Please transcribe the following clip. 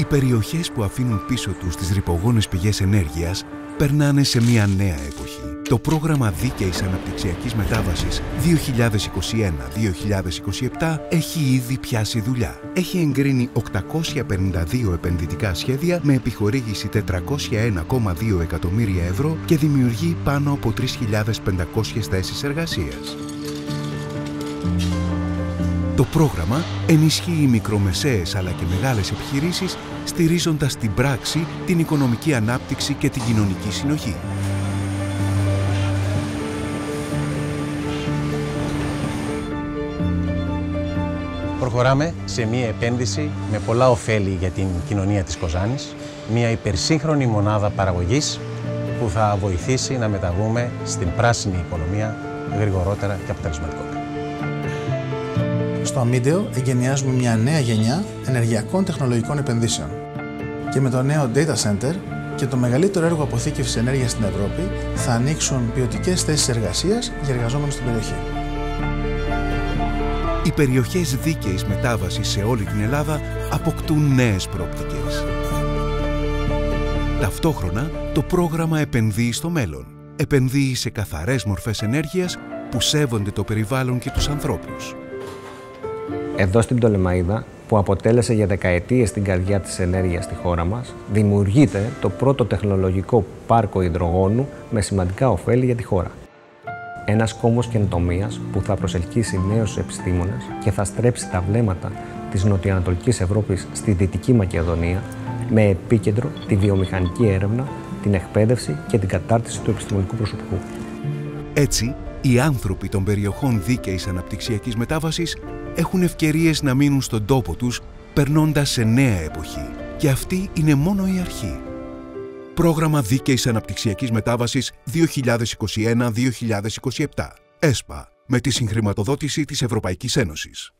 Οι περιοχές που αφήνουν πίσω τους τις ρυπογόνες πηγές ενέργειας περνάνε σε μια νέα εποχή. Το πρόγραμμα Δίκαιης Αναπτυξιακής Μετάβασης 2021-2027 έχει ήδη πιάσει δουλειά. Έχει εγκρίνει 852 επενδυτικά σχέδια με επιχορήγηση 401,2 εκατομμύρια ευρώ και δημιουργεί πάνω από 3.500 θέσεις εργασίας. Το πρόγραμμα ενισχύει μικρομεσαίες αλλά και μεγάλες επιχειρήσεις, στηρίζοντας στην πράξη την οικονομική ανάπτυξη και την κοινωνική συνοχή. Προχωράμε σε μια επένδυση με πολλά ωφέλη για την κοινωνία της Κοζάνης, μια υπερσύγχρονη μονάδα παραγωγής που θα βοηθήσει να μεταβούμε στην πράσινη οικονομία γρηγορότερα και αποτελεσματικότερα. Στο Αμίντεο εγκαινιάζουμε μια νέα γενιά ενεργειακών τεχνολογικών επενδύσεων. Και με το νέο Data Center και το μεγαλύτερο έργο αποθήκευσης ενέργειας στην Ευρώπη θα ανοίξουν ποιοτικές θέσεις εργασίας για εργαζόμενους στην περιοχή. Οι περιοχές δίκαιης μετάβασης σε όλη την Ελλάδα αποκτούν νέες προοπτικές. Ταυτόχρονα, το πρόγραμμα επενδύει στο μέλλον. Επενδύει σε καθαρές μορφές ενέργειας που σέβονται το περιβάλλον και τους ανθρώπους. Εδώ στην Πτολεμαΐδα, που αποτέλεσε για δεκαετίες την καρδιά της ενέργειας στη χώρα μας, δημιουργείται το πρώτο τεχνολογικό πάρκο υδρογόνου με σημαντικά ωφέλη για τη χώρα. Ένας κόμβος καινοτομίας που θα προσελκύσει νέους επιστήμονες και θα στρέψει τα βλέμματα της νοτιοανατολικής Ευρώπης στη Δυτική Μακεδονία, με επίκεντρο τη βιομηχανική έρευνα, την εκπαίδευση και την κατάρτιση του επιστημονικού προσωπικού. Έτσι, οι άνθρωποι των περιοχών δίκαιης αναπτυξιακής μετάβασης έχουν ευκαιρίες να μείνουν στον τόπο τους, περνώντας σε νέα εποχή. Και αυτή είναι μόνο η αρχή. Πρόγραμμα Δίκαιης Αναπτυξιακής Μετάβασης 2021-2027. ΕΣΠΑ, με τη συγχρηματοδότηση της Ευρωπαϊκής Ένωσης.